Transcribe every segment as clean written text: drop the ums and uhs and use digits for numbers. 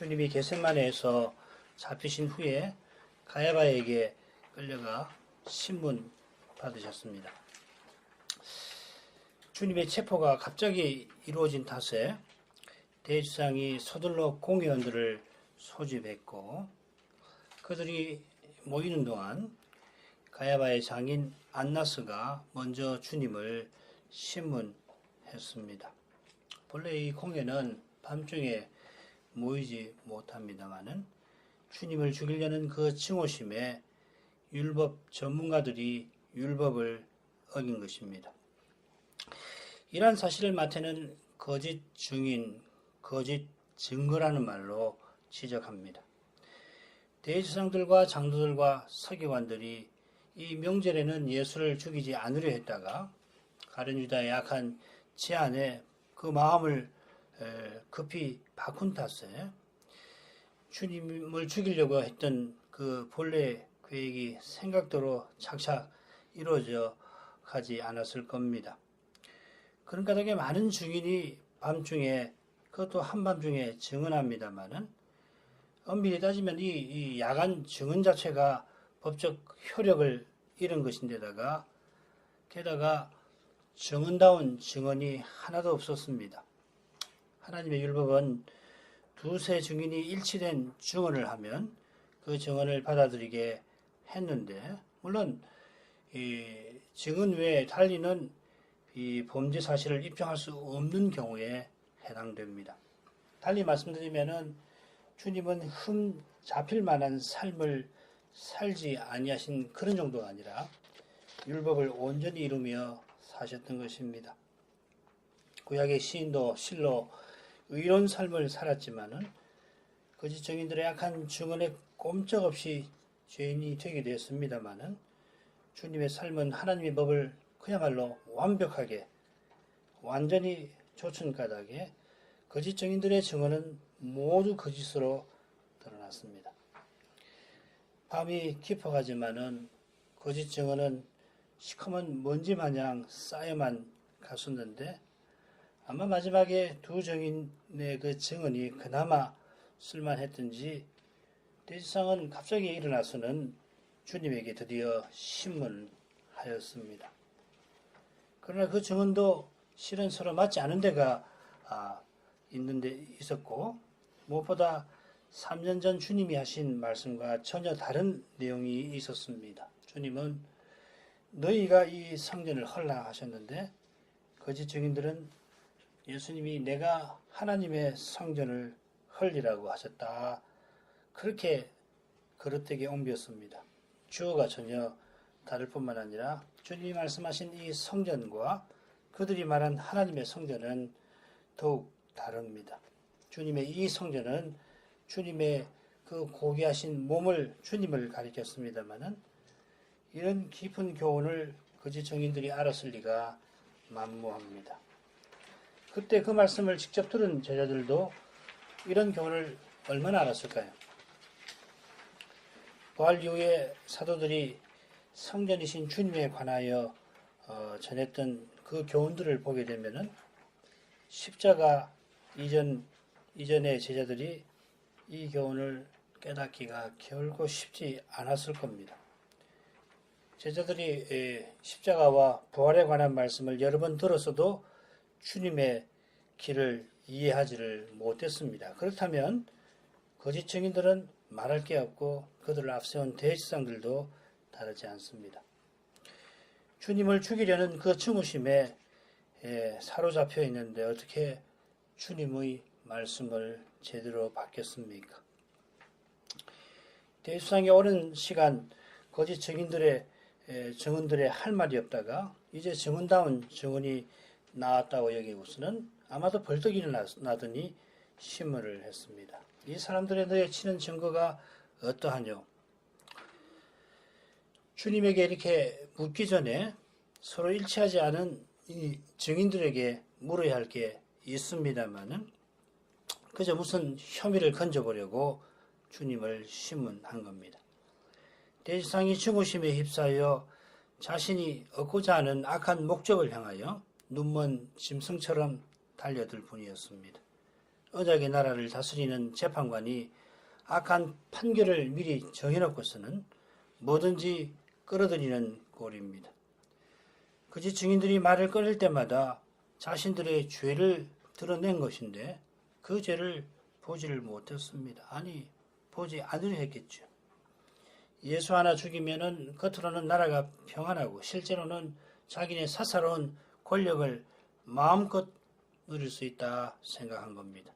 주님이 겟세마네에서 잡히신 후에 가야바에게 끌려가 신문 받으셨습니다. 주님의 체포가 갑자기 이루어진 탓에 대제사장이 서둘러 공회원들을 소집했고 그들이 모이는 동안 가야바의 장인 안나스가 먼저 주님을 신문했습니다. 본래 이 공회는 밤중에 모이지 못합니다마는 주님을 죽이려는 그 증오심에 율법 전문가들이 율법을 어긴 것입니다. 이러한 사실을 마태는 거짓 증인, 거짓 증거라는 말로 지적합니다. 대제사장들과 장로들과 서기관들이 이 명절에는 예수를 죽이지 않으려 했다가 가룟 유다의 악한 제안에 그 마음을 급히 바꾼 탓에 주님을 죽이려고 했던 그 본래 계획이 생각대로 착착 이루어져 가지 않았을 겁니다. 그런 까닭에 많은 증인이 밤중에 그것도 한밤중에 증언합니다마는 엄밀히 따지면 이 야간 증언 자체가 법적 효력을 잃은 것인데다가 게다가 증언다운 증언이 하나도 없었습니다. 하나님의 율법은 두세 증인이 일치된 증언을 하면 그 증언을 받아들이게 했는데 물론 이 증언 외에 달리는 이 범죄 사실을 입증할 수 없는 경우에 해당됩니다. 달리 말씀드리면은 주님은 흠 잡힐 만한 삶을 살지 아니하신 그런 정도가 아니라 율법을 온전히 이루며 사셨던 것입니다. 구약의 시인도 실로 의로운 삶을 살았지만은 거짓 증인들의 악한 증언에 꼼짝없이 죄인이 되게 되었습니다마는 주님의 삶은 하나님의 법을 그야말로 완벽하게 완전히 조천가닥에 거짓 증인들의 증언은 모두 거짓으로 드러났습니다. 밤이 깊어가지만은 거짓 증언은 시커먼 먼지 마냥 쌓여만 갔었는데 아마 마지막에 두 증인의 그 증언이 그나마 쓸만했던지 대제사장은 갑자기 일어나서는 주님에게 드디어 신문하였습니다. 그러나 그 증언도 실은 서로 맞지 않은 데가 있었고 무엇보다 3년 전 주님이 하신 말씀과 전혀 다른 내용이 있었습니다. 주님은 너희가 이 성전을 헐라 하셨는데 거짓 증인들은 예수님이 내가 하나님의 성전을 헐리라고 하셨다. 그렇게 그릇되게 옮겼습니다. 주어가 전혀 다를 뿐만 아니라 주님이 말씀하신 이 성전과 그들이 말한 하나님의 성전은 더욱 다릅니다. 주님의 이 성전은 주님의 그 고귀하신 몸을 주님을 가리켰습니다마는 이런 깊은 교훈을 거짓 증인들이 알았을 리가 만무합니다. 그때 그 말씀을 직접 들은 제자들도 이런 교훈을 얼마나 알았을까요? 부활 이후에 사도들이 성전이신 주님에 관하여 전했던 그 교훈들을 보게 되면은 십자가 이전의 제자들이 이 교훈을 깨닫기가 결코 쉽지 않았을 겁니다. 제자들이 십자가와 부활에 관한 말씀을 여러 번 들었어도 주님의 길을 이해하지를 못했습니다. 그렇다면 거짓 증인들은 말할 게 없고 그들을 앞세운 대제사장들도 다르지 않습니다. 주님을 죽이려는 그 증오심에 사로잡혀 있는데 어떻게 주님의 말씀을 제대로 받겠습니까? 대제사장이 오랜 시간 거짓 증인들의 증언들에 할 말이 없다가 이제 증언다운 증언이 나왔다고 여기고서는 아마도 벌떡 일어나더니 신문을 했습니다. 이 사람들의 내치는 증거가 어떠하뇨? 주님에게 이렇게 묻기 전에 서로 일치하지 않은 이 증인들에게 물어야 할 게 있습니다만은 그저 무슨 혐의를 건져보려고 주님을 신문한 겁니다. 대제사장이 증오심에 휩싸여 자신이 얻고자 하는 악한 목적을 향하여 눈먼 짐승처럼 달려들 뿐이었습니다. 언약의 나라를 다스리는 재판관이 악한 판결을 미리 정해놓고서는 뭐든지 끌어들이는 꼴입니다. 그저 증인들이 말을 꺼낼 때마다 자신들의 죄를 드러낸 것인데 그 죄를 보지를 못했습니다. 아니, 보지 않으려 했겠죠. 예수 하나 죽이면은 겉으로는 나라가 평안하고 실제로는 자기네 사사로운 권력을 마음껏 누릴 수 있다 생각한 겁니다.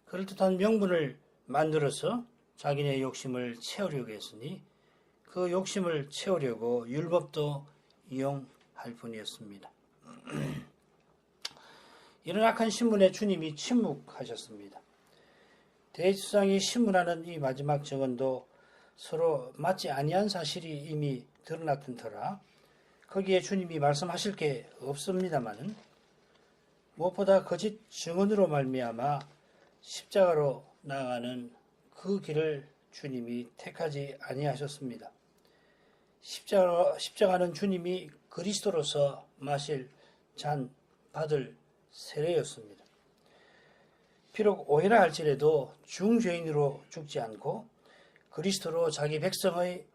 그럴듯한 명분을 만들어서 자기네 욕심을 채우려고 했으니 그 욕심을 채우려고 율법도 이용할 뿐이었습니다. 이런 악한 신문에 주님이 침묵하셨습니다. 대제사장이 신문하는 이 마지막 증언도 서로 맞지 아니한 사실이 이미 드러났던 터라 거기에 주님이 말씀하실 게 없습니다마는 무엇보다 거짓 증언으로 말미암아 십자가로 나아가는 그 길을 주님이 택하지 아니하셨습니다. 십자가는 주님이 그리스도로서 마실 잔 받을 세례였습니다. 비록 오해라 할지라도 중죄인으로 죽지 않고 그리스도로 자기 백성의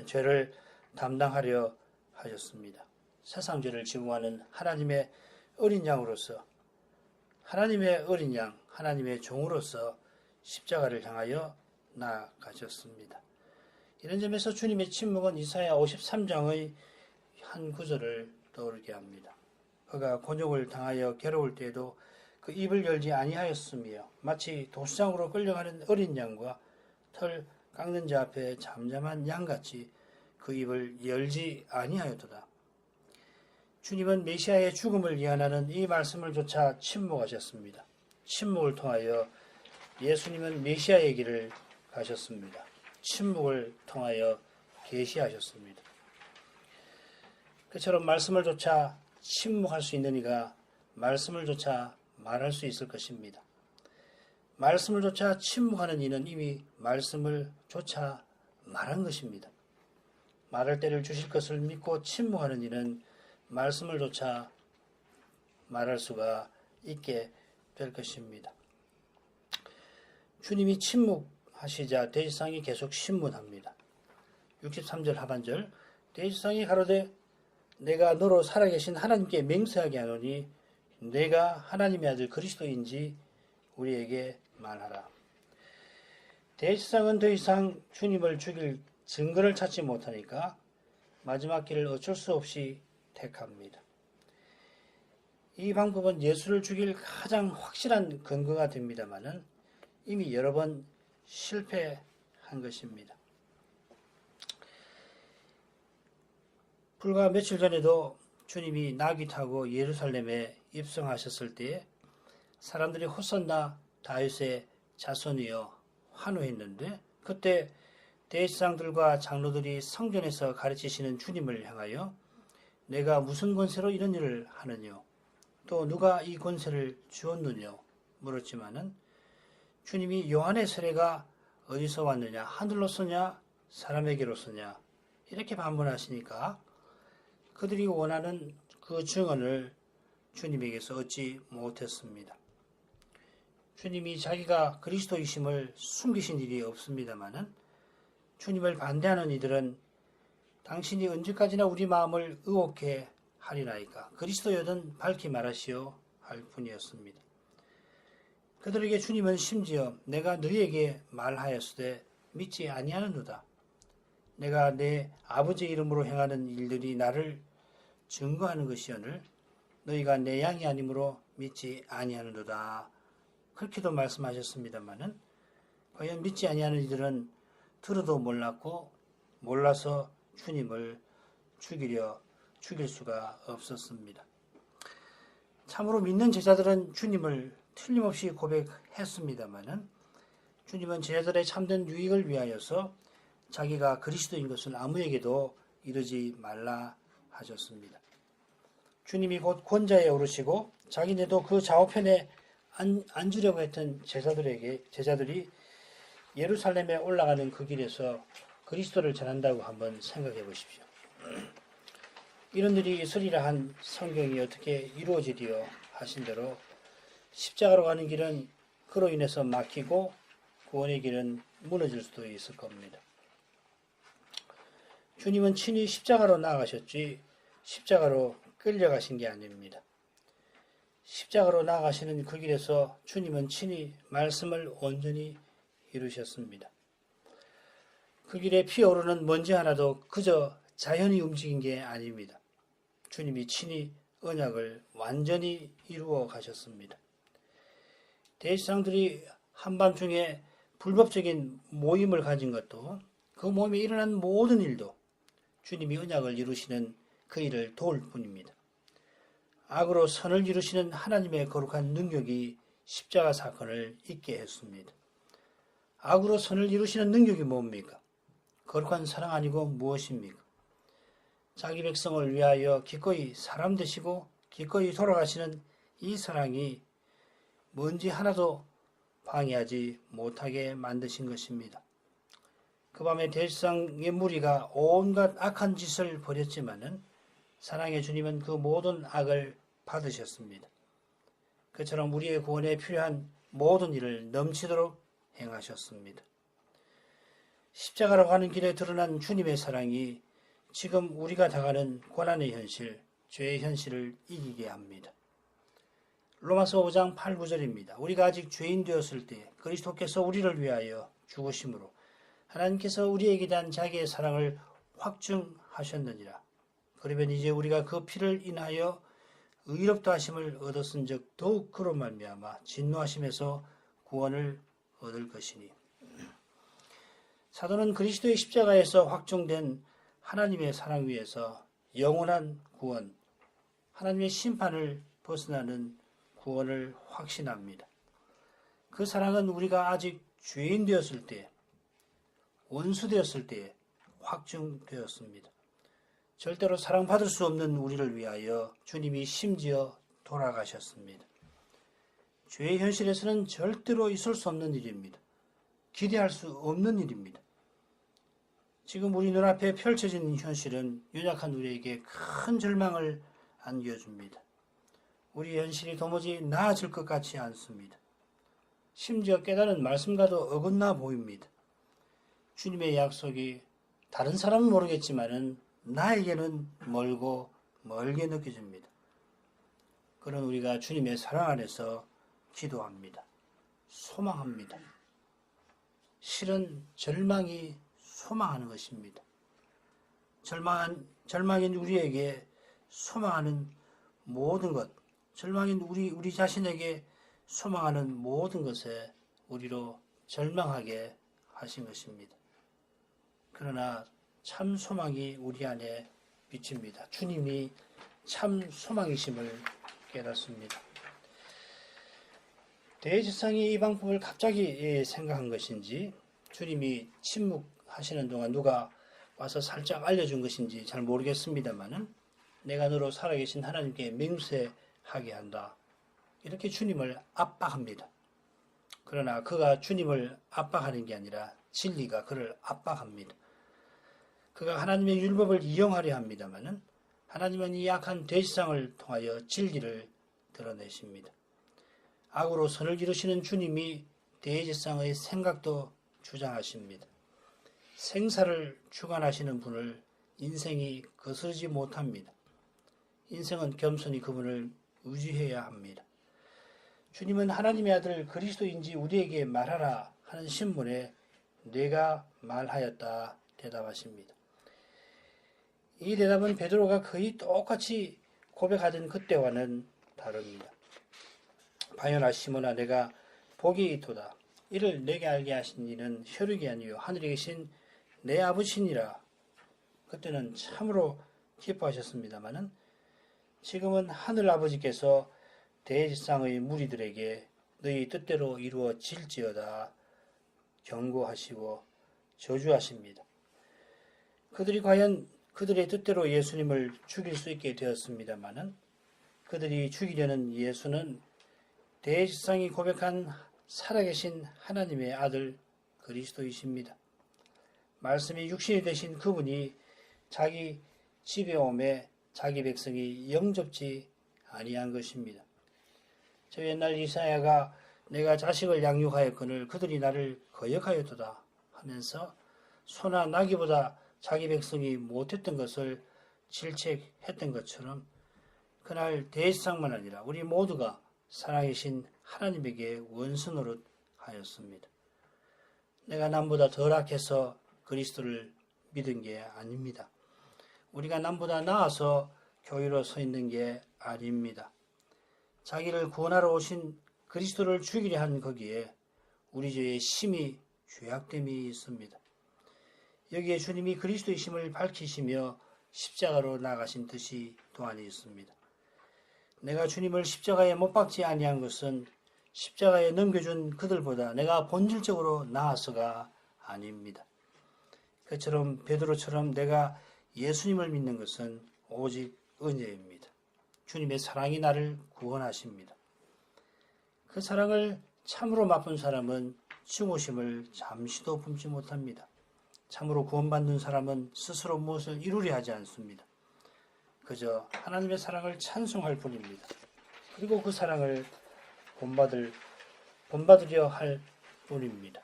죄를 담당하려 하셨습니다. 세상 죄를 지공하는 하나님의 어린 양으로서 하나님의 어린 양, 하나님의 종으로서 십자가를 향하여 나아가셨습니다. 이런 점에서 주님의 침묵은 이사야 53장의 한 구절을 떠오르게 합니다. 그가 곤욕을 당하여 괴로울 때에도 그 입을 열지 아니하였으며 마치 도수장으로 끌려가는 어린 양과 털 깎는 자 앞에 잠잠한 양같이 그 입을 열지 아니하였도다. 주님은 메시아의 죽음을 예언하는 이 말씀을 조차 침묵하셨습니다. 침묵을 통하여 예수님은 메시아의 길을 가셨습니다. 침묵을 통하여 계시하셨습니다. 그처럼 말씀을 조차 침묵할 수 있는 이가 말씀을 조차 말할 수 있을 것입니다. 말씀을 조차 침묵하는 이는 이미 말씀을 조차 말한 것입니다. 말할 때를 주실 것을 믿고 침묵하는 이는 말씀을 조차 말할 수가 있게 될 것입니다. 주님이 침묵하시자 대제사장이 계속 신문합니다. 63절 하반절 대제사장이 가로되 내가 너로 살아계신 하나님께 맹세하게 하노니 내가 하나님의 아들 그리스도인지 우리에게 말하라. 대제사장은 더 이상 주님을 죽일 증거를 찾지 못하니까 마지막 길을 어쩔 수 없이 택합니다. 이 방법은 예수를 죽일 가장 확실한 근거가 됩니다마는 이미 여러 번 실패한 것입니다. 불과 며칠 전에도 주님이 나귀 타고 예루살렘에 입성하셨을 때에 사람들이 호산나 다윗의 자손이여 환호했는데 그때 대제사장들과 장로들이 성전에서 가르치시는 주님을 향하여 내가 무슨 권세로 이런 일을 하느뇨? 또 누가 이 권세를 주었느뇨? 물었지만은 주님이 요한의 세례가 어디서 왔느냐? 하늘로서냐? 사람에게로서냐? 이렇게 반문하시니까 그들이 원하는 그 증언을 주님에게서 얻지 못했습니다. 주님이 자기가 그리스도이심을 숨기신 일이 없습니다마는 주님을 반대하는 이들은 당신이 언제까지나 우리 마음을 의혹해 하리나이까 그리스도여든 밝히 말하시오 할 뿐이었습니다. 그들에게 주님은 심지어 내가 너희에게 말하였으되 믿지 아니하는도다. 내가 내 아버지의 이름으로 행하는 일들이 나를 증거하는 것이오늘 너희가 내 양이 아니므로 믿지 아니하는도다. 그렇게도 말씀하셨습니다마는 과연 믿지 아니하는 이들은 들어도 몰랐고 몰라서 주님을 죽일 수가 없었습니다. 참으로 믿는 제자들은 주님을 틀림없이 고백했습니다마는 주님은 제자들의 참된 유익을 위하여서 자기가 그리스도인 것을 아무에게도 이르지 말라 하셨습니다. 주님이 곧 권자에 오르시고 자기네도 그 좌우편에 앉으려고 했던 제자들이 예루살렘에 올라가는 그 길에서 그리스도를 전한다고 한번 생각해 보십시오. 이런 일이 있으리라 한 성경이 어떻게 이루어지리요 하신 대로 십자가로 가는 길은 그로 인해서 막히고 구원의 길은 무너질 수도 있을 겁니다. 주님은 친히 십자가로 나아가셨지 십자가로 끌려가신 게 아닙니다. 십자가로 나아가시는 그 길에서 주님은 친히 말씀을 온전히 이루셨습니다. 그 길에 피어오르는 먼지 하나도 그저 자연히 움직인 게 아닙니다. 주님이 친히 언약을 완전히 이루어 가셨습니다. 대제사장들이 한밤중에 불법적인 모임을 가진 것도 그 모임에 일어난 모든 일도 주님이 언약을 이루시는 그 일을 도울 뿐입니다. 악으로 선을 이루시는 하나님의 거룩한 능력이 십자가 사건을 있게 했습니다. 악으로 선을 이루시는 능력이 뭡니까? 거룩한 사랑 아니고 무엇입니까? 자기 백성을 위하여 기꺼이 사람 되시고 기꺼이 돌아가시는 이 사랑이 먼지 하나도 방해하지 못하게 만드신 것입니다. 그 밤에 대제사장의 무리가 온갖 악한 짓을 벌였지만은 사랑의 주님은 그 모든 악을 받으셨습니다. 그처럼 우리의 구원에 필요한 모든 일을 넘치도록 행하셨습니다. 십자가로 가는 길에 드러난 주님의 사랑이 지금 우리가 당하는 고난의 현실, 죄의 현실을 이기게 합니다. 로마서 5장 8, 9절입니다. 우리가 아직 죄인 되었을 때 그리스도께서 우리를 위하여 죽으심으로 하나님께서 우리에게 대한 자기의 사랑을 확증하셨느니라. 그러면 이제 우리가 그 피를 인하여 의롭다 하심을 얻었은 즉 더욱 그로 말미암아 진노하심에서 구원을 얻을 것이니. 사도는 그리스도의 십자가에서 확정된 하나님의 사랑 위에서 영원한 구원, 하나님의 심판을 벗어나는 구원을 확신합니다. 그 사랑은 우리가 아직 죄인 되었을 때, 원수 되었을 때 확증되었습니다. 절대로 사랑받을 수 없는 우리를 위하여 주님이 심지어 돌아가셨습니다. 죄의 현실에서는 절대로 있을 수 없는 일입니다. 기대할 수 없는 일입니다. 지금 우리 눈앞에 펼쳐진 현실은 연약한 우리에게 큰 절망을 안겨줍니다. 우리 현실이 도무지 나아질 것 같지 않습니다. 심지어 깨달은 말씀과도 어긋나 보입니다. 주님의 약속이 다른 사람은 모르겠지만은 나에게는 멀고 멀게 느껴집니다. 그런 우리가 주님의 사랑 안에서 기도합니다. 소망합니다. 실은 절망이 소망하는 것입니다. 절망인 우리에게 소망하는 모든 것, 절망인 우리 자신에게 소망하는 모든 것에 우리로 절망하게 하신 것입니다. 그러나 참 소망이 우리 안에 비칩니다. 주님이 참 소망이심을 깨닫습니다. 대제사장이 이 방법을 갑자기 생각한 것인지 주님이 침묵하시는 동안 누가 와서 살짝 알려준 것인지 잘 모르겠습니다만은 내가 너로 살아계신 하나님께 맹세하게 한다. 이렇게 주님을 압박합니다. 그러나 그가 주님을 압박하는 게 아니라 진리가 그를 압박합니다. 그가 하나님의 율법을 이용하려 합니다마는 하나님은 이 약한 대제사장을 통하여 진리를 드러내십니다. 악으로 선을 이루시는 주님이 대제사장의 생각도 주장하십니다. 생사를 주관하시는 분을 인생이 거스르지 못합니다. 인생은 겸손히 그분을 의지해야 합니다. 주님은 하나님의 아들 그리스도인지 우리에게 말하라 하는 신문에 내가 말하였다 대답하십니다. 이 대답은 베드로가 거의 똑같이 고백하던 그때와는 다릅니다. 바요나 시몬아 내가 복이 있도다. 이를 내게 알게 하신 이는 혈육이 아니요 하늘에 계신 내 아버지니라. 그때는 참으로 기뻐하셨습니다마는 지금은 하늘 아버지께서 대제사장의 무리들에게 너희 뜻대로 이루어질지어다 경고하시고 저주하십니다. 그들이 과연 그들의 뜻대로 예수님을 죽일 수 있게 되었습니다마는 그들이 죽이려는 예수는 대제사장이 고백한 살아계신 하나님의 아들 그리스도이십니다. 말씀이 육신이 되신 그분이 자기 집에 오매 자기 백성이 영접지 아니한 것입니다. 저 옛날 이사야가 내가 자식을 양육하였거늘 그들이 나를 거역하였도다 하면서 소나 나귀보다 자기 백성이 못했던 것을 질책했던 것처럼 그날 대지상만 아니라 우리 모두가 살아계신 하나님에게 원수 노릇 하였습니다. 내가 남보다 덜 악해서 그리스도를 믿은 게 아닙니다. 우리가 남보다 나아서 교회로 서 있는 게 아닙니다. 자기를 구원하러 오신 그리스도를 죽이려 한 거기에 우리 죄의 심히 죄악됨이 있습니다. 여기에 주님이 그리스도이심을 밝히시며 십자가로 나가신 뜻이 또한 있습니다. 내가 주님을 십자가에 못 박지 아니한 것은 십자가에 넘겨준 그들보다 내가 본질적으로 나아서가 아닙니다. 그처럼 베드로처럼 내가 예수님을 믿는 것은 오직 은혜입니다. 주님의 사랑이 나를 구원하십니다. 그 사랑을 참으로 맛본 사람은 증오심을 잠시도 품지 못합니다. 참으로 구원받는 사람은 스스로 무엇을 이루려 하지 않습니다. 그저 하나님의 사랑을 찬송할 뿐입니다. 그리고 그 사랑을 본받으려 할 뿐입니다.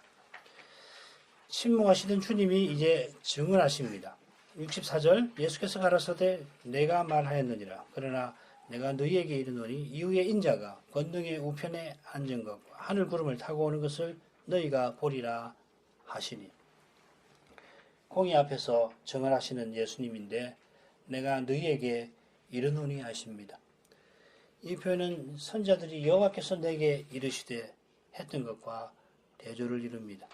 침묵하시던 주님이 이제 증언하십니다. 64절 예수께서 가라사대 내가 말하였느니라. 그러나 내가 너희에게 이르노니 이후에 인자가 권능의 우편에 앉은 것과 하늘 구름을 타고 오는 것을 너희가 보리라 하시니. 공의 앞에서 증언하시는 예수님인데 내가 너희에게 이르노니 하십니다. 이 표현은 선자들이 여호와께서 내게 이르시되 했던 것과 대조를 이룹니다.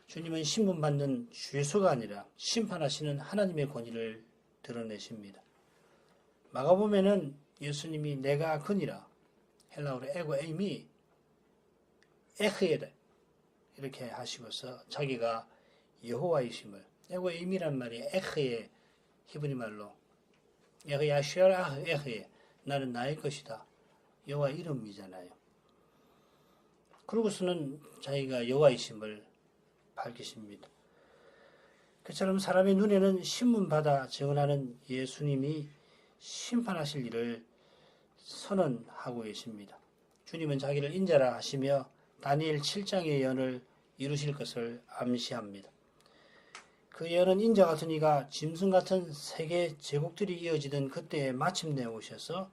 주님은 신분받는 죄수가 아니라 심판하시는 하나님의 권위를 드러내십니다. 마가복음에는 예수님이 내가 그니라, 헬라어로 에고 에이미 에흐에다 이렇게 하시고서 자기가 여호와이심을, 에고 에이미란 말이 에흐의 히브리 말로 에흐야슈라 에흐에 나는 나의 것이다. 여호와 이름이잖아요. 그러고서는 자기가 여호와이심을 밝히십니다. 그처럼 사람의 눈에는 신문받아 증언하는 예수님이 심판하실 일을 선언하고 계십니다. 주님은 자기를 인자라 하시며 다니엘 7장의 예언을 이루실 것을 암시합니다. 그 예언은 인자 같은 이가 짐승 같은 세계 제국들이 이어지던 그때에 마침내 오셔서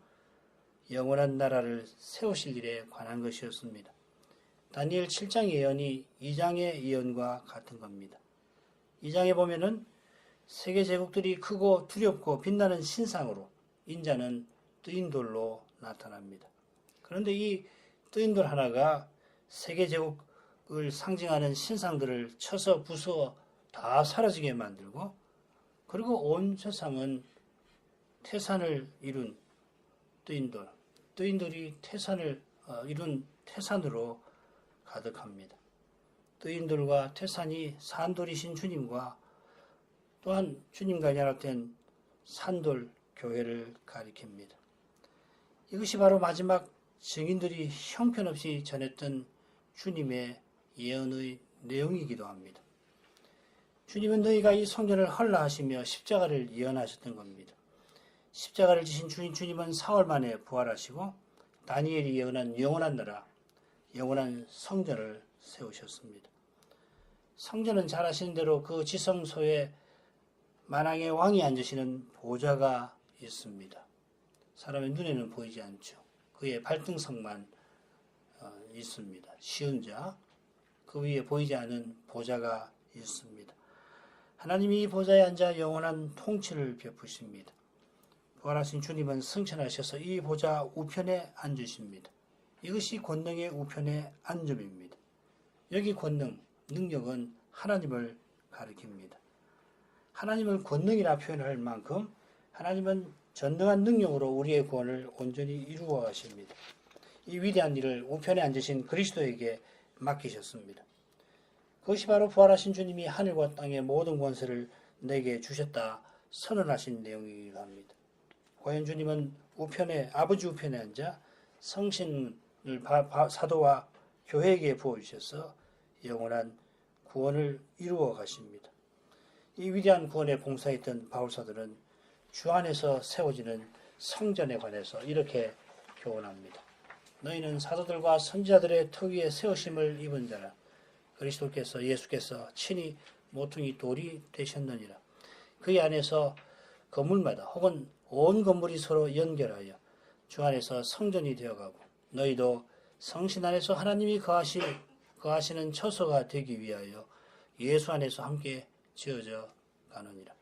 영원한 나라를 세우실 일에 관한 것이었습니다. 다니엘 7장의 예언이 2장의 예언과 같은 겁니다. 2장에 보면은 세계 제국들이 크고 두렵고 빛나는 신상으로 인자는 뜨인 돌로 나타납니다. 그런데 이 뜨인 돌 하나가 세계 제국을 상징하는 신상들을 쳐서 부수어 다 사라지게 만들고, 그리고 온 세상은 태산을 이룬 뜨인 돌, 뜨인 돌이 태산을 이룬 태산으로 가득합니다. 뜨인 돌과 태산이 산돌이신 주님과 또한 주님과 연합된 산돌 교회를 가리킵니다. 이것이 바로 마지막 증인들이 형편없이 전했던 주님의 예언의 내용이기도 합니다. 주님은 너희가 이 성전을 헐라 하시며 십자가를 예언하셨던 겁니다. 십자가를 지신 주님은 사흘 만에 부활하시고 다니엘이 예언한 영원한 나라, 영원한 성전을 세우셨습니다. 성전은 잘 아시는 대로 그 지성소에 만왕의 왕이 앉으시는 보좌가 있습니다. 사람의 눈에는 보이지 않죠. 그의 발등석만 있습니다. 시은자, 그 위에 보이지 않은 보좌가 있습니다. 하나님이 이 보좌에 앉아 영원한 통치를 베푸십니다. 부활하신 주님은 승천하셔서 이 보좌 우편에 앉으십니다. 이것이 권능의 우편의 앉음입니다. 여기 권능, 능력은 하나님을 가리킵니다. 하나님을 권능이라 표현할 만큼 하나님은 전능한 능력으로 우리의 구원을 온전히 이루어 가십니다. 이 위대한 일을 우편에 앉으신 그리스도에게 맡기셨습니다. 그것이 바로 부활하신 주님이 하늘과 땅의 모든 권세를 내게 주셨다 선언하신 내용이기도 합니다. 과연 주님은 우편에, 아버지 우편에 앉아 성신을 사도와 교회에게 부어주셔서 영원한 구원을 이루어 가십니다. 이 위대한 구원에 봉사했던 바울사도는 주 안에서 세워지는 성전에 관해서 이렇게 교훈합니다. 너희는 사도들과 선지자들의 턱 위에 세우심을 입은 자라. 그리스도께서 예수께서 친히 모퉁이 돌이 되셨느니라. 그의 안에서 건물마다 혹은 온 건물이 서로 연결하여 주 안에서 성전이 되어가고 너희도 성신 안에서 하나님이 거하시는 처소가 되기 위하여 예수 안에서 함께 지어져 가느니라.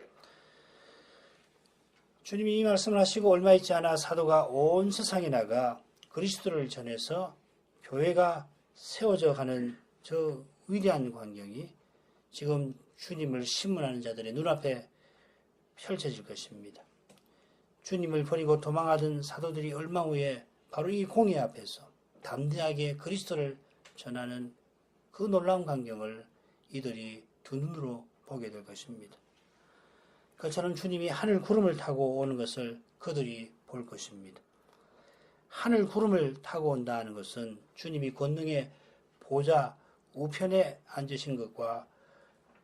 주님이 이 말씀을 하시고 얼마 있지 않아 사도가 온 세상에 나가 그리스도를 전해서 교회가 세워져 가는 저 위대한 광경이 지금 주님을 신문하는 자들의 눈앞에 펼쳐질 것입니다. 주님을 버리고 도망하던 사도들이 얼마 후에 바로 이 공회 앞에서 담대하게 그리스도를 전하는 그 놀라운 광경을 이들이 두 눈으로 보게 될 것입니다. 그처럼 주님이 하늘 구름을 타고 오는 것을 그들이 볼 것입니다. 하늘 구름을 타고 온다는 것은 주님이 권능의 보좌 우편에 앉으신 것과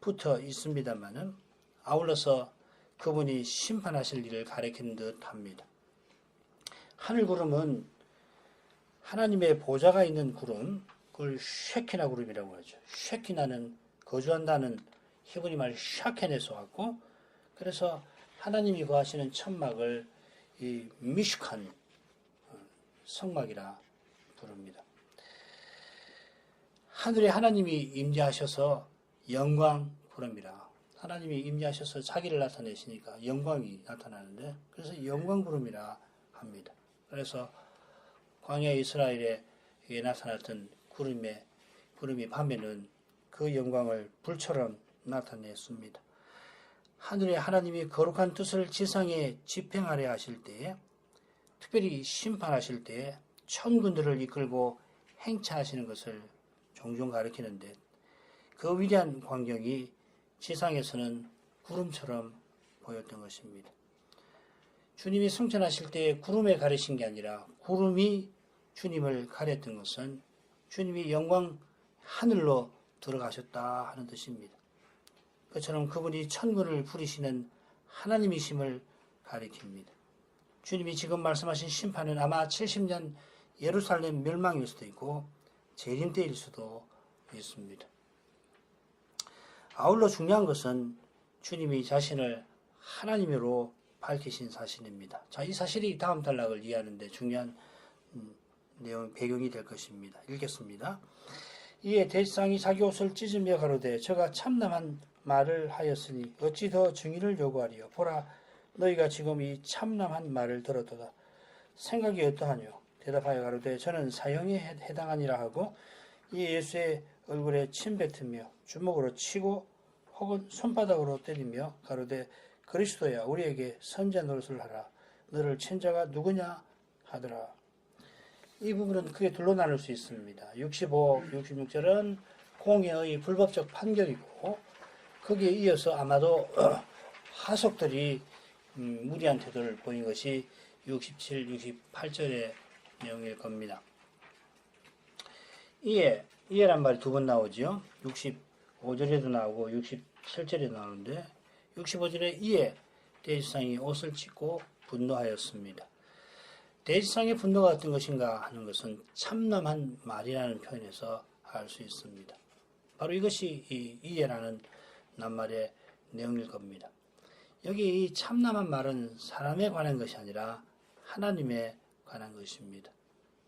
붙어 있습니다마는 아울러서 그분이 심판하실 일을 가리키는 듯 합니다. 하늘 구름은 하나님의 보좌가 있는 구름, 그걸 쉐키나 구름이라고 하죠. 쉐키나는 거주한다는 히브리 말 샤켄에서 왔고, 그래서 하나님이 거하시는 천막을 이 미슈칸 성막이라 부릅니다. 하늘에 하나님이 임재하셔서 영광 구름이라. 하나님이 임재하셔서 자기를 나타내시니까 영광이 나타나는데, 그래서 영광 구름이라 합니다. 그래서 광야 이스라엘에 나타났던 구름이 밤에는 그 영광을 불처럼 나타냈습니다. 하늘에 하나님이 거룩한 뜻을 지상에 집행하려 하실 때에, 특별히 심판하실 때에 천군들을 이끌고 행차하시는 것을 종종 가리키는데, 그 위대한 광경이 지상에서는 구름처럼 보였던 것입니다. 주님이 승천하실 때 구름에 가리신 게 아니라 구름이 주님을 가렸던 것은 주님이 영광 하늘로 들어가셨다 하는 뜻입니다. 그처럼 그분이 천군을 부리시는 하나님이심을 가리킵니다. 주님이 지금 말씀하신 심판은 아마 70년 예루살렘 멸망일 수도 있고 재림 때일 수도 있습니다. 아울러 중요한 것은 주님이 자신을 하나님으로 밝히신 사실입니다. 자, 이 사실이 다음 단락을 이해하는데 중요한 내용, 배경이 될 것입니다. 읽겠습니다. 이에 대지상이 자기 옷을 찢으며 가로되 저가 참남한 말을 하였으니 어찌 더 증인을 요구하리요. 보라, 너희가 지금 이 참남한 말을 들었도다. 생각이 어떠하뇨? 대답하여 가로되 저는 사형에 해당하니라 하고 이 예수의 얼굴에 침 뱉으며 주먹으로 치고 혹은 손바닥으로 때리며 가로되 그리스도야 우리에게 선자 노릇을 하라. 너를 친 자가 누구냐 하더라. 이 부분은 크게 둘로 나눌 수 있습니다. 65, 66절은 공회의 불법적 판결이고 거기에 이어서 아마도 하속들이 무리한 태도를 보인 것이 67, 68절의 내용일 겁니다. 이해란 말이 두 번 나오죠. 65절에도 나오고 67절에도 나오는데 65절에 이에 대지상이 옷을 찢고 분노하였습니다. 대지상의 분노가 어떤 것인가 하는 것은 참남한 말이라는 표현에서 알 수 있습니다. 바로 이것이 이 이해라는 낱말의 내용일 겁니다. 여기 이 참남한 말은 사람에 관한 것이 아니라 하나님에 관한 것입니다.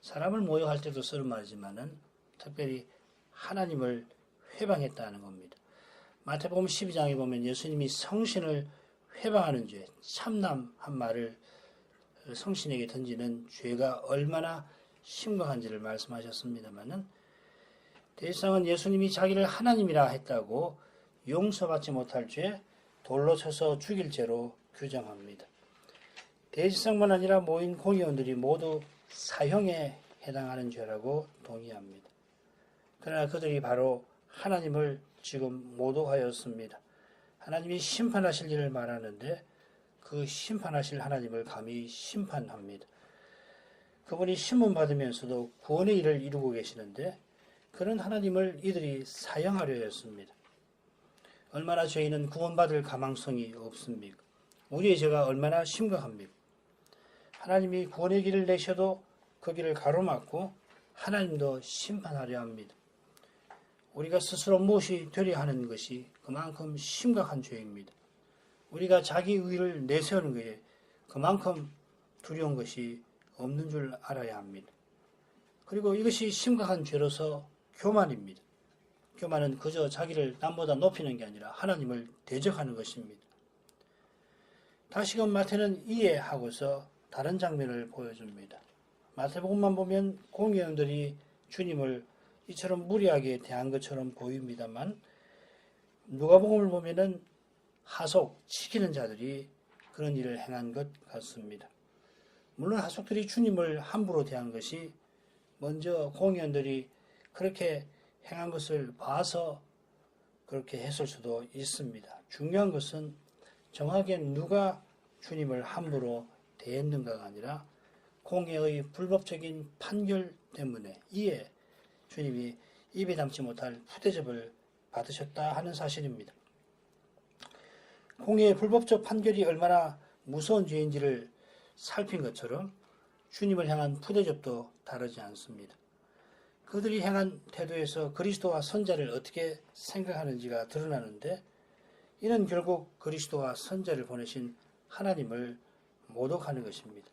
사람을 모욕할 때도 쓰는 말이지만은 특별히 하나님을 회방했다는 겁니다. 마태복음 12장에 보면 예수님이 성신을 회방하는 죄, 참남한 말을 성신에게 던지는 죄가 얼마나 심각한지를 말씀하셨습니다마는 대지상은 예수님이 자기를 하나님이라 했다고 용서받지 못할 죄, 돌로 쳐서 죽일 죄로 규정합니다. 대지상만 아니라 모인 공의원들이 모두 사형에 해당하는 죄라고 동의합니다. 그러나 그들이 바로 하나님을 지금 모독하였습니다. 하나님이 심판하실 일을 말하는데 그 심판하실 하나님을 감히 심판합니다. 그분이 신문받으면서도 구원의 일을 이루고 계시는데 그런 하나님을 이들이 사형하려 했습니다. 얼마나 저희는 구원받을 가망성이 없습니까? 우리의 죄가 얼마나 심각합니까? 하나님이 구원의 길을 내셔도 그 길을 가로막고 하나님도 심판하려 합니다. 우리가 스스로 무엇이 되려 하는 것이 그만큼 심각한 죄입니다. 우리가 자기 의를 내세우는 것에 그만큼 두려운 것이 없는 줄 알아야 합니다. 그리고 이것이 심각한 죄로서 교만입니다. 교만은 그저 자기를 남보다 높이는 게 아니라 하나님을 대적하는 것입니다. 다시금 마태는 이해하고서 다른 장면을 보여줍니다. 마태복음만 보면 공회원들이 주님을 이처럼 무리하게 대한 것처럼 보입니다만 누가복음을 보면은 하속, 치키는 자들이 그런 일을 행한 것 같습니다. 물론 하속들이 주님을 함부로 대한 것이 먼저 공회원들이 그렇게 행한 것을 봐서 그렇게 했을 수도 있습니다. 중요한 것은 정확하게 누가 주님을 함부로 대했는가가 아니라 공회의 불법적인 판결 때문에 이에 주님이 입에 담지 못할 푸대접을 받으셨다 하는 사실입니다. 공회의 불법적 판결이 얼마나 무서운 죄인지를 살핀 것처럼 주님을 향한 푸대접도 다르지 않습니다. 그들이 행한 태도에서 그리스도와 선자를 어떻게 생각하는지가 드러나는데 이는 결국 그리스도와 선자를 보내신 하나님을 모독하는 것입니다.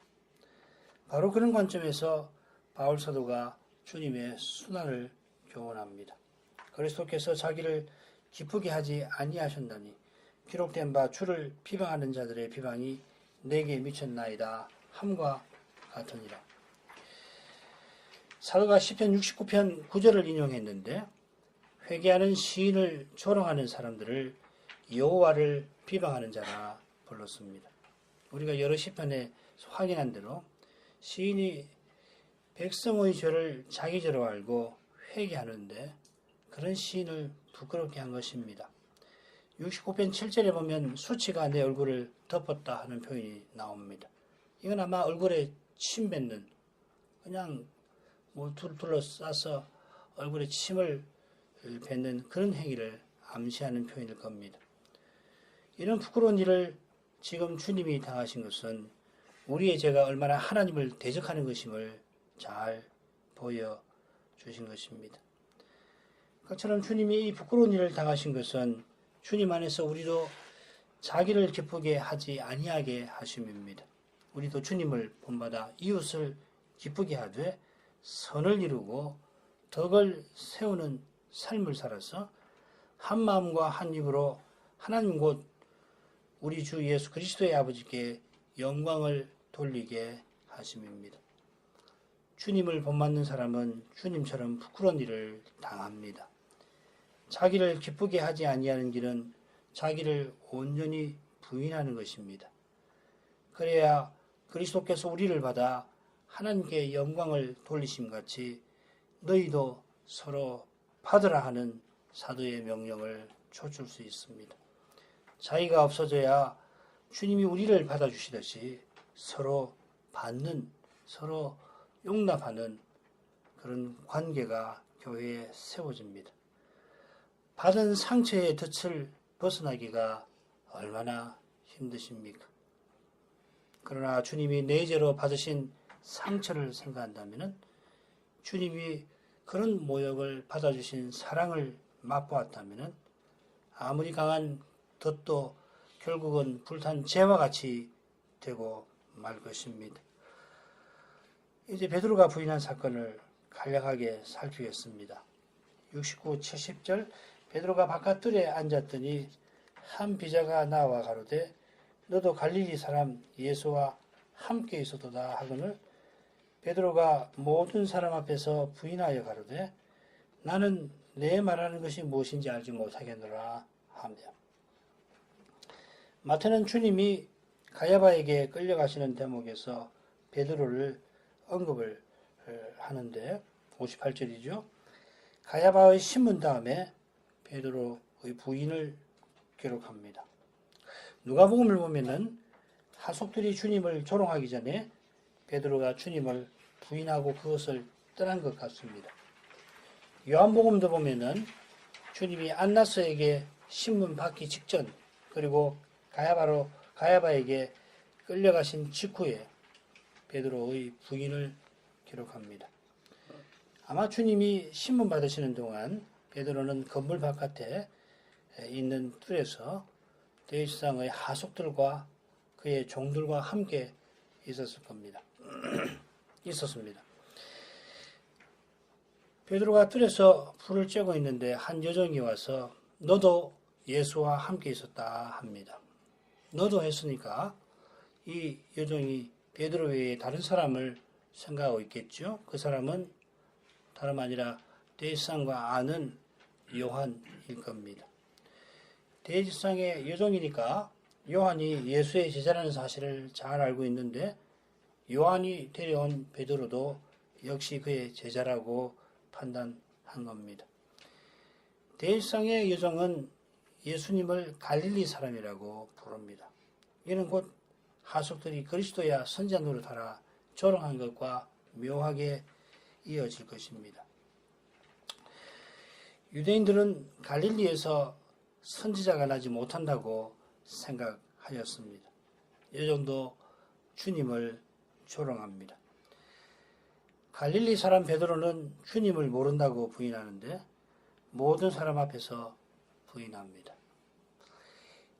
바로 그런 관점에서 바울 사도가 주님의 순환을 교훈합니다. 그리스도께서 자기를 기쁘게 하지 아니하셨나니 기록된 바 주를 비방하는 자들의 비방이 내게 미쳤나이다 함과 같으니라. 사도가 시편 69편 9절을 인용했는데 회개하는 시인을 조롱하는 사람들을 여호와를 비방하는 자라 불렀습니다. 우리가 여러 시편에 확인한 대로 시인이 백성의 죄를 자기 죄로 알고 회개하는데 그런 시인을 부끄럽게 한 것입니다. 69편 7절에 보면 수치가 내 얼굴을 덮었다 하는 표현이 나옵니다. 이건 아마 얼굴에 침 뱉는 그냥 둘러싸서 얼굴에 침을 뱉는 그런 행위를 암시하는 표현일 겁니다. 이런 부끄러운 일을 지금 주님이 당하신 것은 우리의 죄가 얼마나 하나님을 대적하는 것임을 잘 보여주신 것입니다. 그처럼 주님이 이 부끄러운 일을 당하신 것은 주님 안에서 우리도 자기를 기쁘게 하지 아니하게 하심입니다. 우리도 주님을 본받아 이웃을 기쁘게 하되 선을 이루고 덕을 세우는 삶을 살아서 한 마음과 한 입으로 하나님 곧 우리 주 예수 그리스도의 아버지께 영광을 돌리게 하심입니다. 주님을 본받는 사람은 주님처럼 부끄러운 일을 당합니다. 자기를 기쁘게 하지 아니하는 길은 자기를 온전히 부인하는 것입니다. 그래야 그리스도께서 우리를 받아 하나님께 영광을 돌리심 같이 너희도 서로 받으라 하는 사도의 명령을 좇을 수 있습니다. 자기가 없어져야 주님이 우리를 받아주시듯이 서로 받는, 서로 용납하는 그런 관계가 교회에 세워집니다. 받은 상처의 덫을 벗어나기가 얼마나 힘드십니까? 그러나 주님이 내 죄로 받으신 상처를 생각한다면 주님이 그런 모욕을 받아주신 사랑을 맛보았다면 아무리 강한 덫도 결국은 불탄 재와 같이 되고 말 것입니다. 이제 베드로가 부인한 사건을 간략하게 살피겠습니다. 69, 70절 베드로가 바깥들에 앉았더니 한 비자가 나와 가로되 너도 갈릴리 사람 예수와 함께 있었도다 하거늘 베드로가 모든 사람 앞에서 부인하여 가로되 나는 내 말하는 것이 무엇인지 알지 못하겠노라 하며 마태는 주님이 가야바에게 끌려가시는 대목에서 베드로를 언급을 하는데 58절이죠. 가야바의 신문 다음에 베드로의 부인을 기록합니다. 누가복음을 보면은 하속들이 주님을 조롱하기 전에 베드로가 주님을 부인하고 그것을 떠난 것 같습니다. 요한복음도 보면은 주님이 안나스에게 신문 받기 직전 그리고 가야바에게 끌려가신 직후에 베드로의 부인을 기록합니다. 아마 주님이 신문 받으시는 동안 베드로는 건물 바깥에 있는 뜰에서 대제사장의 하속들과 그의 종들과 함께 있었을 겁니다. 있었습니다. 베드로가 뜰에서 불을 쬐고 있는데 한 여종이 와서 너도 예수와 함께 있었다 합니다. 너도 했으니까 이 여종이 베드로 외에 다른 사람을 생각하고 있겠죠. 그 사람은 다름 아니라 대제사장과 아는 요한일 겁니다. 대제사장의 여종이니까 요한이 예수의 제자라는 사실을 잘 알고 있는데 요한이 데려온 베드로도 역시 그의 제자라고 판단한 겁니다. 대제사장의 여종은 예수님을 갈릴리 사람이라고 부릅니다. 이는 곧 하속들이 그리스도야 선지자 노릇하라 조롱한 것과 묘하게 이어질 것입니다. 유대인들은 갈릴리에서 선지자가 나지 못한다고 생각하였습니다. 이 정도 주님을 조롱합니다. 갈릴리 사람 베드로는 주님을 모른다고 부인하는데 모든 사람 앞에서 부인합니다.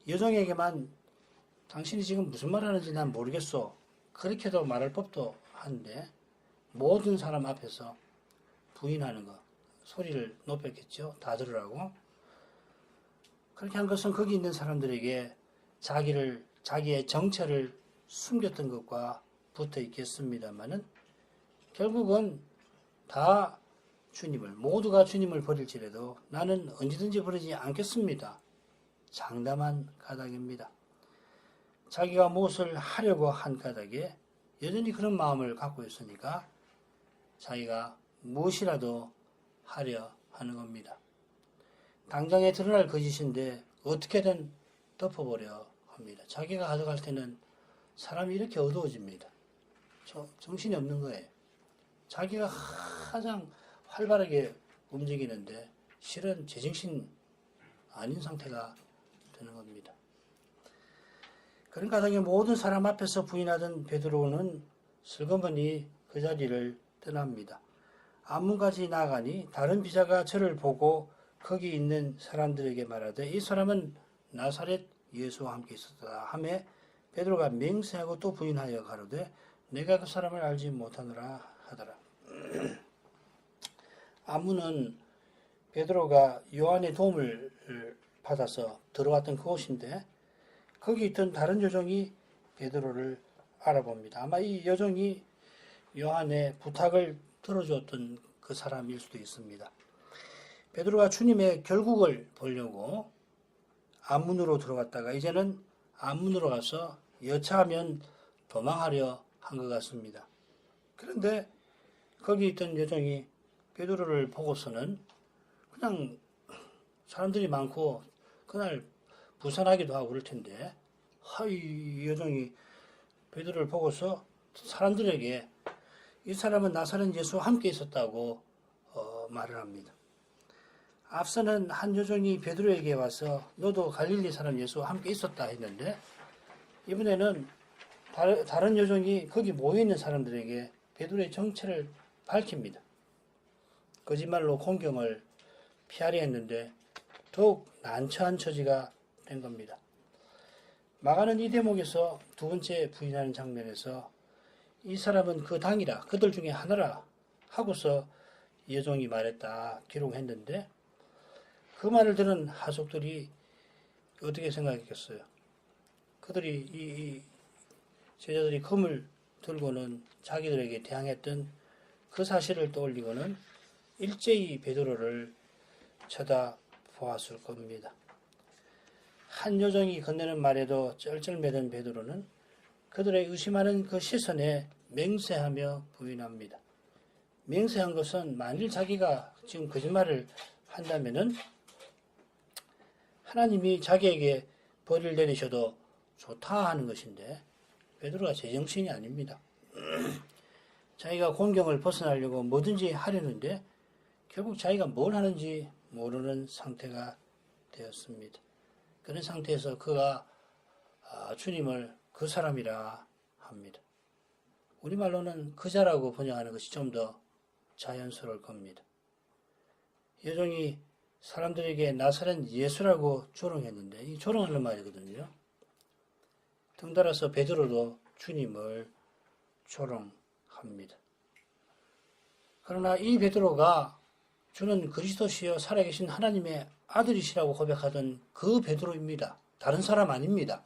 여종에게만 당신이 지금 무슨 말 하는지 난 모르겠어. 그렇게도 말할 법도 한데 모든 사람 앞에서 부인하는 것. 소리를 높였겠죠. 다 들으라고. 그렇게 한 것은 거기 있는 사람들에게 자기의 정체를 숨겼던 것과 붙어 있겠습니다만은 결국은 다 모두가 주님을 버릴지라도 나는 언제든지 버리지 않겠습니다. 장담한 가닥입니다. 자기가 무엇을 하려고 한 가닥에 여전히 그런 마음을 갖고 있으니까 자기가 무엇이라도 하려 하는 겁니다. 당장에 드러날 거짓인데 어떻게든 덮어보려 합니다. 자기가 가져갈 때는 사람이 이렇게 어두워집니다. 정신이 없는 거예요. 자기가 가장 활발하게 움직이는데 실은 제정신 아닌 상태가 되는 겁니다. 그런 가닥에 모든 사람 앞에서 부인하던 베드로는 슬그머니 그 자리를 떠납니다. 앞문까지 나아가니 다른 비자가 저를 보고 거기 있는 사람들에게 말하되 이 사람은 나사렛 예수와 함께 있었다 하매 베드로가 맹세하고 또 부인하여 가로되 내가 그 사람을 알지 못하노라 하더라. 앞문은 베드로가 요한의 도움을 받아서 들어왔던 그곳인데 거기 있던 다른 여종이 베드로를 알아봅니다. 아마 이 여종이 요한의 부탁을 들어줬던 그 사람일 수도 있습니다. 베드로가 주님의 결국을 보려고 앞문으로 들어갔다가 이제는 앞문으로 가서 여차하면 도망하려 한 것 같습니다. 그런데 거기 있던 여종이 베드로를 보고서는 그냥 사람들이 많고 그날 부산하기도 하고 그럴 텐데 이 여종이 베드로를 보고서 사람들에게 이 사람은 나사렛 예수와 함께 있었다고 말을 합니다. 앞서는 한 여종이 베드로에게 와서 너도 갈릴리 사람 예수와 함께 있었다 했는데 이번에는 다른 여종이 거기 모여있는 사람들에게 베드로의 정체를 밝힙니다. 거짓말로 공경을 피하려 했는데 더욱 난처한 처지가 된 겁니다. 마가는 이 대목에서 두 번째 부인하는 장면에서 이 사람은 그 당이라 그들 중에 하나라 하고서 여종이 말했다 기록했는데 그 말을 들은 하속들이 어떻게 생각했겠어요? 그들이 이 제자들이 검을 들고는 자기들에게 대항했던 그 사실을 떠올리고는 일제히 베드로를 쳐다보았을 겁니다. 한 여종이 건네는 말에도 쩔쩔매던 베드로는 그들의 의심하는 그 시선에 맹세하며 부인합니다. 맹세한 것은 만일 자기가 지금 거짓말을 한다면은 하나님이 자기에게 벌을 내리셔도 좋다 하는 것인데 베드로가 제정신이 아닙니다. 자기가 공경을 벗어나려고 뭐든지 하려는데 결국 자기가 뭘 하는지 모르는 상태가 되었습니다. 그런 상태에서 그가 주님을 그 사람이라 합니다. 우리말로는 그자라고 번역하는 것이 좀 더 자연스러울 겁니다. 여종이 사람들에게 나사렛 예수라고 조롱했는데 이 조롱하는 말이거든요. 덩달아서 베드로도 주님을 조롱합니다. 그러나 이 베드로가 주는 그리스도시여 살아계신 하나님의 아들이시라고 고백하던 그 베드로입니다. 다른 사람 아닙니다.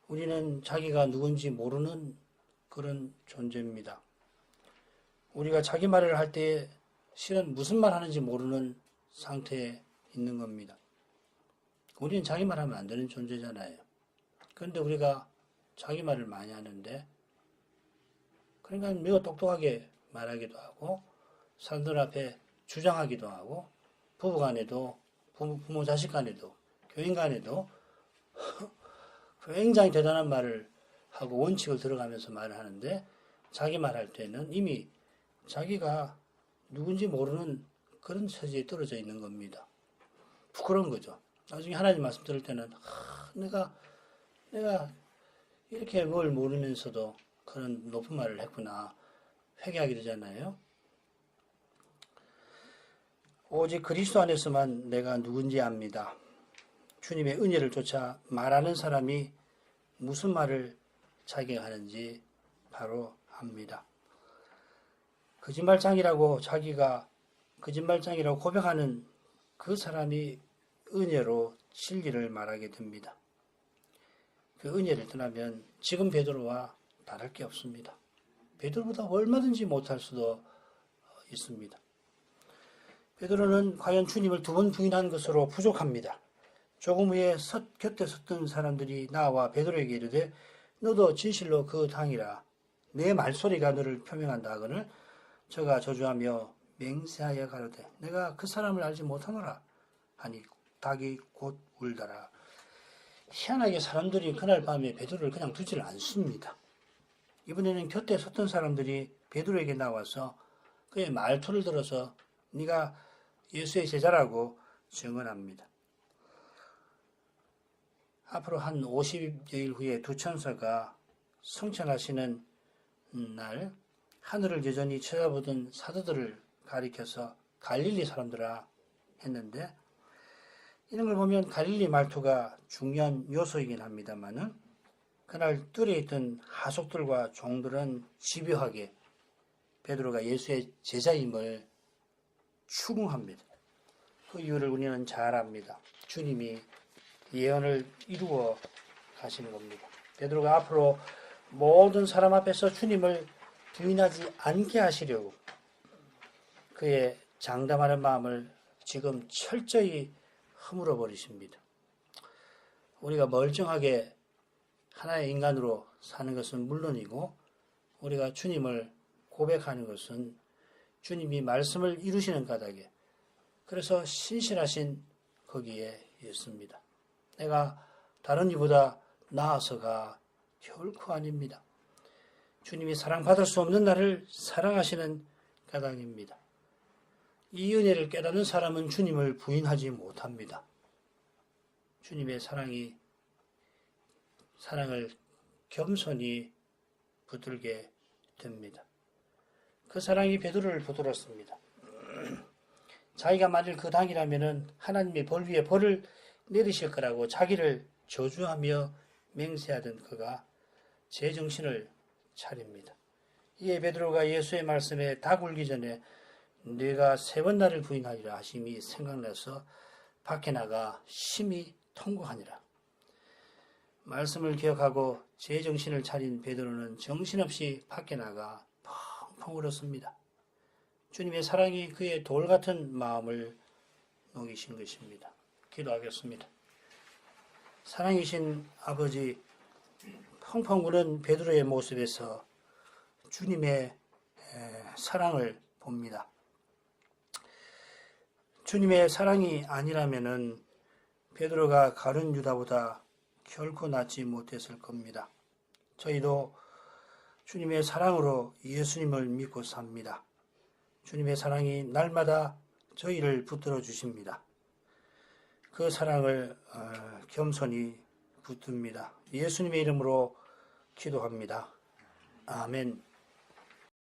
우리는 자기가 누군지 모르는 그런 존재입니다. 우리가 자기 말을 할 때 실은 무슨 말 하는지 모르는 상태에 있는 겁니다. 우리는 자기 말하면 안 되는 존재잖아요. 그런데 우리가 자기 말을 많이 하는데, 그러니까 매우 똑똑하게 말하기도 하고 사람들 앞에 주장하기도 하고 부부 간에도 부모 자식 간에도 교인 간에도 굉장히 대단한 말을 하고 원칙을 들어가면서 말을 하는데, 자기 말할 때는 이미 자기가 누군지 모르는 그런 처지에 떨어져 있는 겁니다. 부끄러운 거죠. 나중에 하나님 말씀 들을 때는 내가 이렇게 뭘 모르면서도 그런 높은 말을 했구나 회개하게 되잖아요. 오직 그리스도 안에서만 내가 누군지 압니다. 주님의 은혜를 쫓아 말하는 사람이 무슨 말을 자기가 하는지 바로 압니다. 거짓말장이라고 자기가 거짓말장이라고 고백하는 그 사람이 은혜로 진리를 말하게 됩니다. 그 은혜를 떠나면 지금 베드로와 다를 게 없습니다. 베드로보다 얼마든지 못할 수도 있습니다. 베드로는 과연 주님을 2번 부인한 것으로 부족합니다. 조금 후에 곁에 섰던 사람들이 나와 베드로에게 이르되 너도 진실로 그 당이라 내 말소리가 너를 표명한다 하거늘 저가 저주하며 맹세하여 가로되 내가 그 사람을 알지 못하노라 하니 닭이 곧 울더라. 희한하게 사람들이 그날 밤에 베드로를 그냥 두지를 않습니다. 이번에는 곁에 섰던 사람들이 베드로에게 나와서 그의 말투를 들어서 네가 예수의 제자라고 증언합니다. 앞으로 한 50여일 후에 두 천사가 성천하시는 날 하늘을 여전히 쳐다보던 사도들을 가리켜서 갈릴리 사람들아 했는데, 이런 걸 보면 갈릴리 말투가 중요한 요소이긴 합니다만은 그날 뜰에 있던 하속들과 종들은 집요하게 베드로가 예수의 제자임을 추궁합니다. 그 이유를 우리는 잘 압니다. 주님이 예언을 이루어 가시는 겁니다. 베드로가 앞으로 모든 사람 앞에서 주님을 부인하지 않게 하시려고 그의 장담하는 마음을 지금 철저히 허물어 버리십니다. 우리가 멀쩡하게 하나의 인간으로 사는 것은 물론이고 우리가 주님을 고백하는 것은 주님이 말씀을 이루시는 까닭에, 그래서 신실하신 거기에 있습니다. 내가 다른 이보다 나아서가 결코 아닙니다. 주님이 사랑받을 수 없는 나를 사랑하시는 까닭입니다. 이 은혜를 깨닫는 사람은 주님을 부인하지 못합니다. 주님의 사랑을 겸손히 붙들게 됩니다. 그 사랑이 베드로를 붙들었습니다. 자기가 만일 그 당이라면은 하나님의 벌 위에 벌을 내리실 거라고 자기를 저주하며 맹세하던 그가 제정신을 차립니다. 이에 베드로가 예수의 말씀에 닭 울기 전에 네가 3번 나를 부인하리라 하심이 생각나서 밖에 나가 심히 통곡하니라. 말씀을 기억하고 제정신을 차린 베드로는 정신없이 밖에 나가 펑펑 울었습니다. 주님의 사랑이 그의 돌 같은 마음을 녹이신 것입니다. 기도하겠습니다. 사랑이신 아버지, 펑펑 우는 베드로의 모습에서 주님의 사랑을 봅니다. 주님의 사랑이 아니라면은 베드로가 가룟 유다보다 결코 낫지 못했을 겁니다. 저희도 주님의 사랑으로 예수님을 믿고 삽니다. 주님의 사랑이 날마다 저희를 붙들어 주십니다. 그 사랑을 겸손히 붙듭니다. 예수님의 이름으로 기도합니다. 아멘.